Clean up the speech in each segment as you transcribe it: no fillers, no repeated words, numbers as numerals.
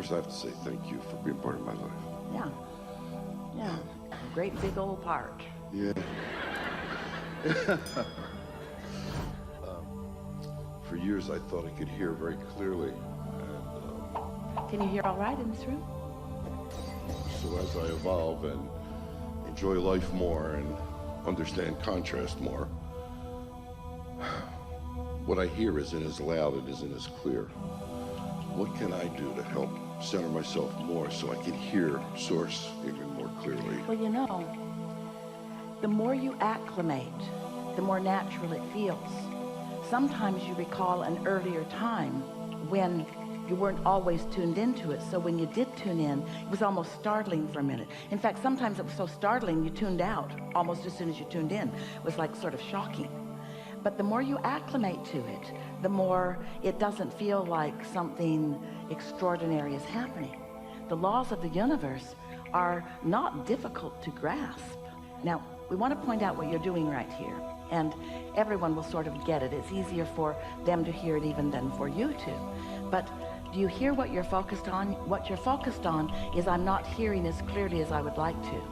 First, I have to say thank you for being part of my life. Yeah. Yeah. A great big old park. Yeah. For years, I thought I could hear very clearly. And, Can you hear all right in this room? so as I evolve and enjoy life more and understand contrast more, what I hear isn't as loud, it isn't as clear. What can I do to help center myself more so I can hear Source even more clearly? Well, you know, the more you acclimate, the more natural it feels. Sometimes you recall an earlier time when you weren't always tuned into it. So when you did tune in, it was almost startling for a minute. In fact, sometimes it was so startling you tuned out almost as soon as you tuned in. It was like sort of shocking. But the more you acclimate to it, the more it doesn't feel like something extraordinary is happening. The laws of the universe are not difficult to grasp. Now, we want to point out what you're doing right here, and everyone will sort of get it. It's easier for them to hear it even than for you to. But do you hear what you're focused on? What you're focused on is, I'm not hearing as clearly as I would like to.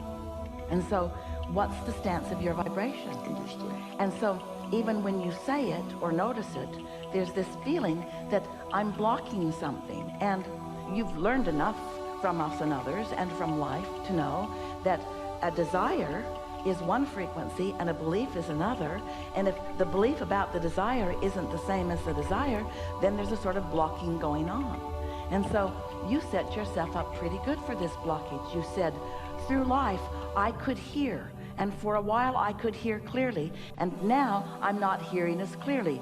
And so what's the stance of your vibration? Understood. And so even when you say it or notice it, there's this feeling that I'm blocking something. And you've learned enough from us and others and from life to know that a desire is one frequency and a belief is another. And if the belief about the desire isn't the same as the desire, then there's a sort of blocking going on. And so you set yourself up pretty good for this blockage. You said, through life, I could hear. And for a while I could hear clearly, and now I'm not hearing as clearly.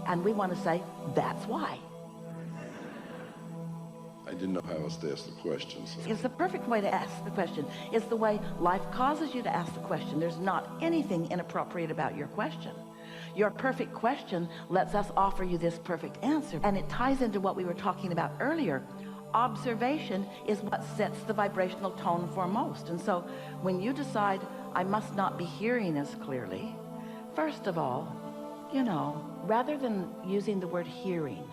And we want to say, that's why. I didn't know how else to ask the question. So. It's the perfect way to ask the question. It's the way life causes you to ask the question. There's not anything inappropriate about your question. Your perfect question lets us offer you this perfect answer. And it ties into what we were talking about earlier. Observation is what sets the vibrational tone foremost. And so when you decide, I must not be hearing as clearly, first of all, you know, rather than using the word hearing,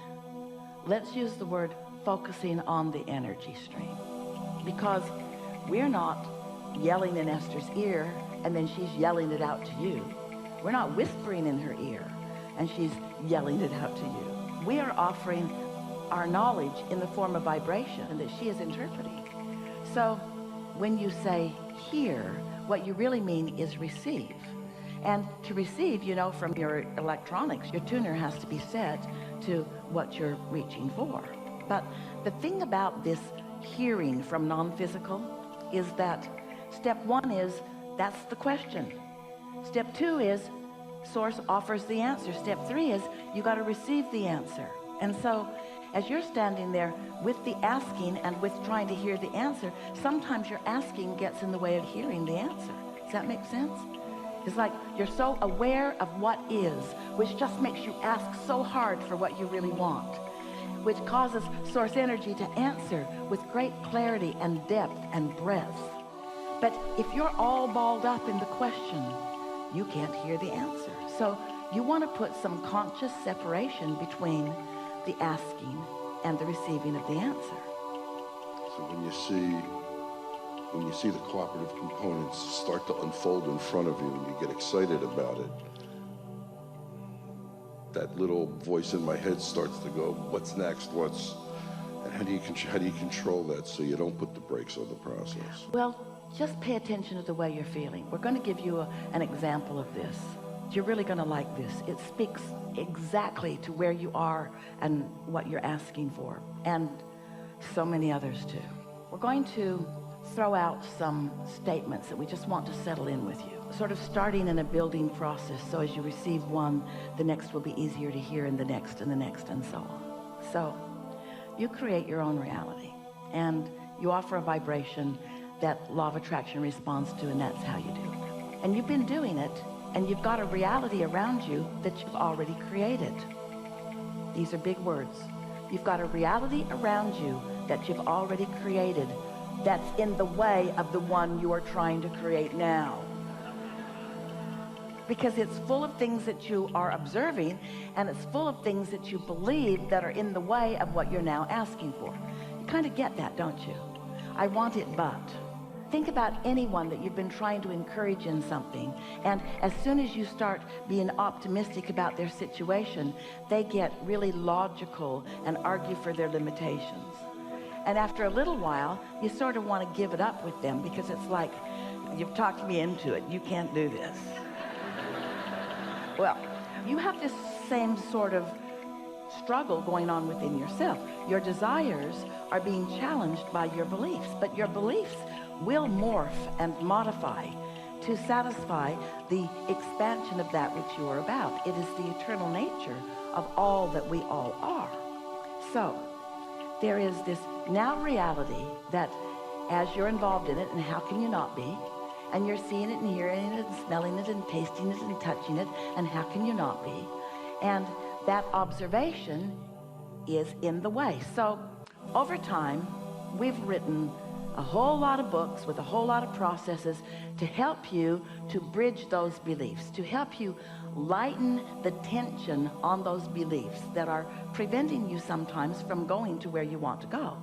let's use the word focusing on the energy stream. Because we're not yelling in Esther's ear and then she's yelling it out to you. We're not whispering in her ear and she's yelling it out to you. We are offering our knowledge in the form of vibration that she is interpreting. So when you say hear, what you really mean is receive. And to receive, you know, from your electronics, your tuner has to be set to what you're reaching for. But the thing about this hearing from non-physical is that step one is, that's the question. Step two is, Source offers the answer. Step three is, you got to receive the answer. And so as you're standing there with the asking and with trying to hear the answer, sometimes your asking gets in the way of hearing the answer. Does that make sense? It's like you're so aware of what is, which just makes you ask so hard for what you really want, which causes Source energy to answer with great clarity and depth and breadth. But if you're all balled up in the question, you can't hear the answer. So you want to put some conscious separation between the asking and the receiving of the answer. So when you see the cooperative components start to unfold in front of you and you get excited about it, that little voice in my head starts to go, what's next? And how do you control that so you don't put the brakes on the process? Well, just pay attention to the way you're feeling. We're going to give you an example of this. You're really going to like this. It speaks exactly to where you are and what you're asking for, and so many others too. We're going to throw out some statements that we just want to settle in with you, sort of starting in a building process. So as you receive one, the next will be easier to hear, and the next and the next and so on. So you create your own reality and you offer a vibration that Law of Attraction responds to, and that's how you do it. And you've been doing it, and you've got a reality around you that you've already created. These are big words. You've got a reality around you that you've already created that's in the way of the one you are trying to create now. Because it's full of things that you are observing, and it's full of things that you believe that are in the way of what you're now asking for. kind of get that, don't you? I want it, but. Think about anyone that you've been trying to encourage in something, and as soon as you start being optimistic about their situation, they get really logical and argue for their limitations. And after a little while, you sort of want to give it up with them, because it's like, you've talked me into it, you can't do this. Well, you have this same sort of struggle going on within yourself. Your desires are being challenged by your beliefs, but your beliefs will morph and modify to satisfy the expansion of that which you are about. It is the eternal nature of all that we all are. So there is this now reality that as you're involved in it, and how can you not be, and you're seeing it and hearing it and smelling it and tasting it and touching it, and how can you not be? And that observation is in the way. So over time, we've written a whole lot of books with a whole lot of processes to help you to bridge those beliefs, to help you lighten the tension on those beliefs that are preventing you sometimes from going to where you want to go.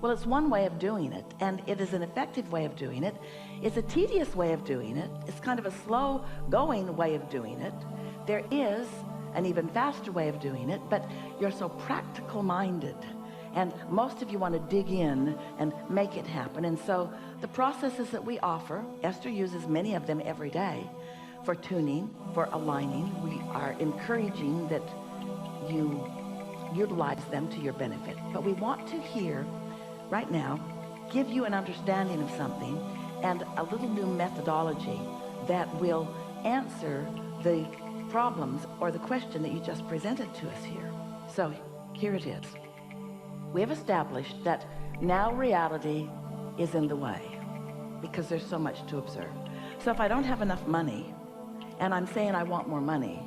Well, it's one way of doing it, and it is an effective way of doing it. It's a tedious way of doing it. It's kind of a slow going way of doing it. There is an even faster way of doing it, but you're so practical minded, and most of you want to dig in and make it happen. And so the processes that we offer, Esther uses many of them every day for tuning, for aligning. We are encouraging that you utilize them to your benefit, but we want to hear right now, give you an understanding of something and a little new methodology that will answer the problems or the question that you just presented to us here. So here it is. We have established that now reality is in the way because there's so much to observe. So if I don't have enough money and I'm saying I want more money,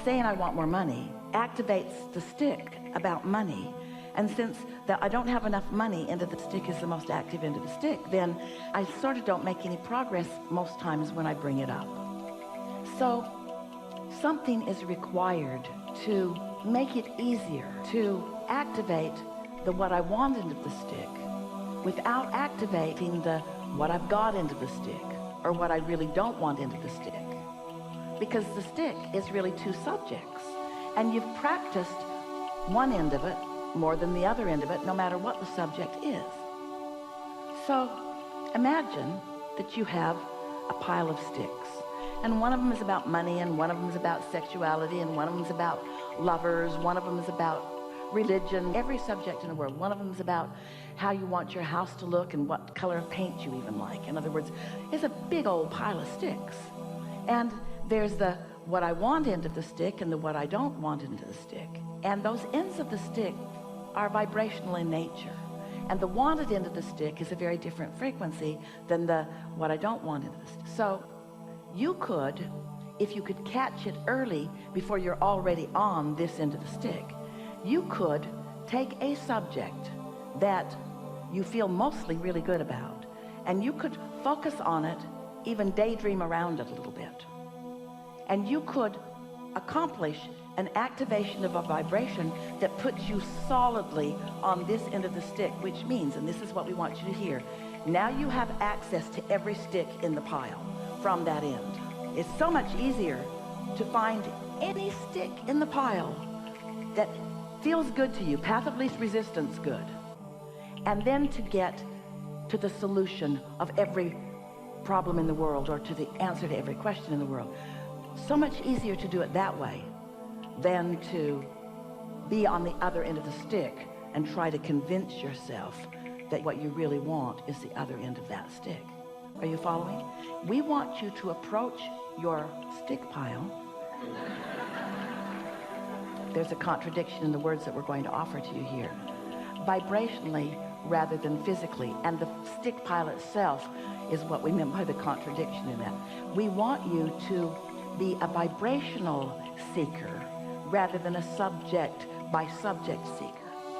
saying I want more money activates the stick about money. And since that I don't have enough money into the stick is the most active into the stick, then I sort of don't make any progress most times when I bring it up. So something is required to make it easier to activate the what I want into the stick without activating the what I've got into the stick or what I really don't want into the stick. Because the stick is really two subjects, and you've practiced one end of it more than the other end of it, no matter what the subject is. So imagine that you have a pile of sticks, and one of them is about money, and one of them is about sexuality, and one of them is about lovers, one of them is about religion, every subject in the world. One of them is about how you want your house to look and what color of paint you even like. In other words, it's a big old pile of sticks. And there's the what I want end of the stick and the what I don't want end of the stick. And those ends of the stick are vibrational in nature. And the wanted end of the stick is a very different frequency than the what I don't want end of the stick. So you could, if you could catch it early before you're already on this end of the stick, you could take a subject that you feel mostly really good about, and you could focus on it, even daydream around it a little bit. And you could accomplish an activation of a vibration that puts you solidly on this end of the stick, which means, and this is what we want you to hear, now you have access to every stick in the pile from that end. It's so much easier to find any stick in the pile that feels good to you, path of least resistance good, and then to get to the solution of every problem in the world, or to the answer to every question in the world. So much easier to do it that way than to be on the other end of the stick and try to convince yourself that what you really want is the other end of that stick. Are you following? We want you to approach your stick pile. There's a contradiction in the words that we're going to offer to you here. Vibrationally rather than physically. And the stick pile itself is what we meant by the contradiction in that. We want you to be a vibrational seeker rather than a subject by subject seeker.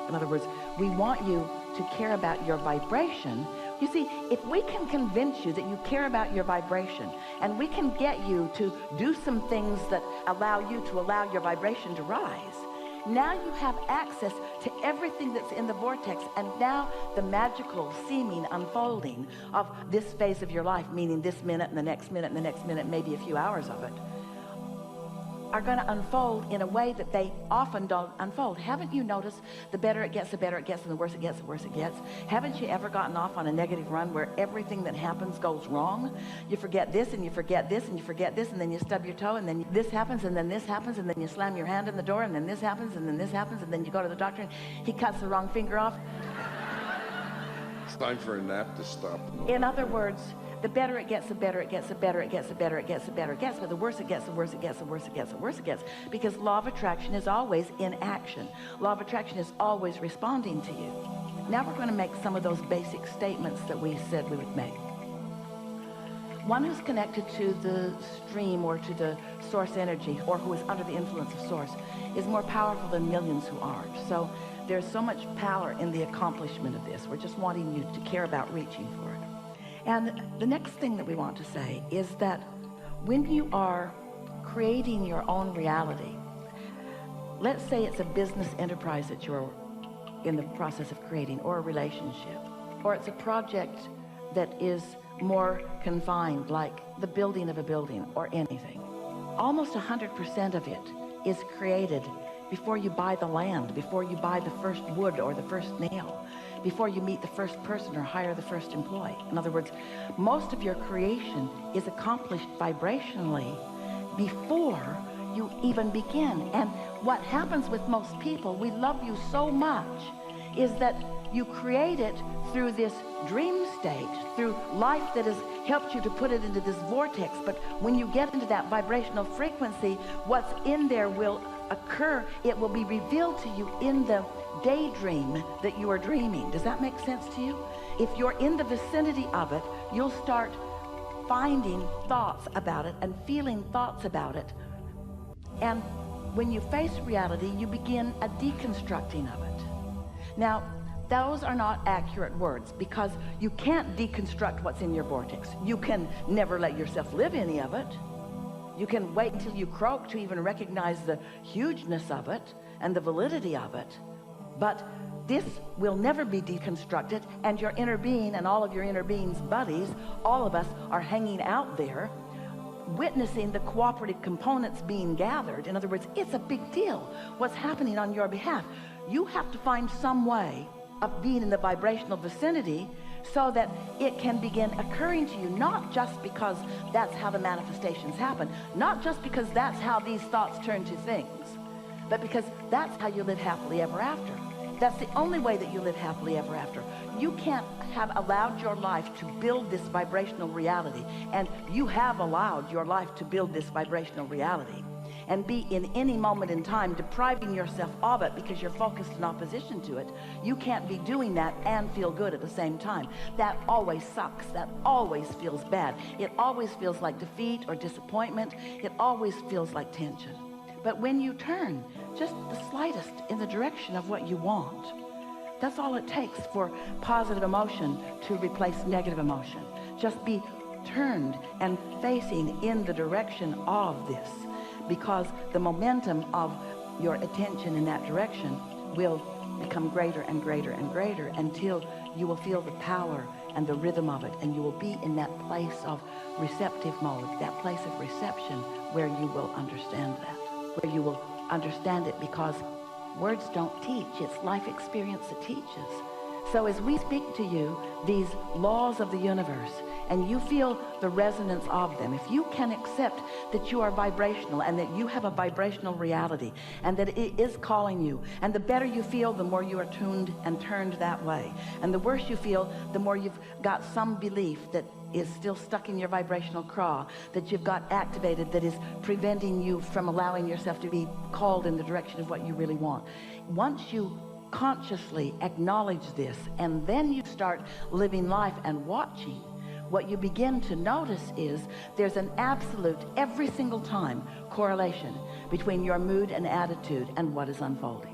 In other words, we want you to care about your vibration. You see, if we can convince you that you care about your vibration, and we can get you to do some things that allow you to allow your vibration to rise, Now you have access to everything that's in the vortex, and now the magical seeming unfolding of this phase of your life, meaning this minute and the next minute and the next minute, maybe a few hours of it, are going to unfold in a way that they often don't unfold. Haven't you noticed the better it gets, the better it gets, and the worse it gets, the worse it gets? Haven't you ever gotten off on a negative run where everything that happens goes wrong? You forget this, and you forget this, and you forget this, and then you stub your toe, and then this happens, and then this happens, and then you slam your hand in the door, and then this happens, and then this happens, and then you go to the doctor, and he cuts the wrong finger off. It's time for a nap to stop. In other words, the better it gets, the better it gets, the better it gets, the better it gets, the better it gets. But the worse it gets, the worse it gets, the worse it gets, the worse it gets. Because law of attraction is always in action. Law of attraction is always responding to you. Now we're going to make some of those basic statements that we said we would make. One who's connected to the stream or to the source energy, or who is under the influence of source, is more powerful than millions who aren't. So there's so much power in the accomplishment of this. We're just wanting you to care about reaching for it. And the next thing that we want to say is that when you are creating your own reality, let's say it's a business enterprise that you're in the process of creating, or a relationship, or it's a project that is more confined, like the building of a building or anything. Almost 100% of it is created before you buy the land, before you buy the first wood or the first nail, before you meet the first person or hire the first employee. In other words, most of your creation is accomplished vibrationally before you even begin. And what happens with most people, we love you so much, is that you create it through this dream state, through life that has helped you to put it into this vortex. But when you get into that vibrational frequency, what's in there will occur. It will be revealed to you in the daydream that you are dreaming. Does that make sense to you? If you're in the vicinity of it, you'll start finding thoughts about it and feeling thoughts about it. And when you face reality, you begin a deconstructing of it. Now, those are not accurate words, because you can't deconstruct what's in your vortex. You can never let yourself live any of it. You can wait until you croak to even recognize the hugeness of it and the validity of it. But this will never be deconstructed, and your inner being and all of your inner being's buddies, all of us, are hanging out there witnessing the cooperative components being gathered. In other words, it's a big deal what's happening on your behalf. You have to find some way of being in the vibrational vicinity so that it can begin occurring to you, not just because that's how the manifestations happen, not just because that's how these thoughts turn to things, but because that's how you live happily ever after. That's the only way that you live happily ever after. You can't have allowed your life to build this vibrational reality, and you have allowed your life to build this vibrational reality, and be in any moment in time depriving yourself of it because you're focused in opposition to it. You can't be doing that and feel good at the same time. That always sucks. That always feels bad. It always feels like defeat or disappointment. It always feels like tension. But when you turn just the slightest in the direction of what you want, that's all it takes for positive emotion to replace negative emotion. Just be turned and facing in the direction of this, because the momentum of your attention in that direction will become greater and greater and greater until you will feel the power and the rhythm of it, and you will be in that place of receptive mode, that place of reception where you will understand that, where you will understand it, because words don't teach. It's life experience that teaches. So as we speak to you these laws of the universe, and you feel the resonance of them, if you can accept that you are vibrational and that you have a vibrational reality and that it is calling you, and the better you feel, the more you are tuned and turned that way, and the worse you feel, the more you've got some belief that is still stuck in your vibrational craw, that you've got activated, that is preventing you from allowing yourself to be called in the direction of what you really want. Once you consciously acknowledge this, and then you start living life and watching, what you begin to notice is there's an absolute, every single time, correlation between your mood and attitude and what is unfolding.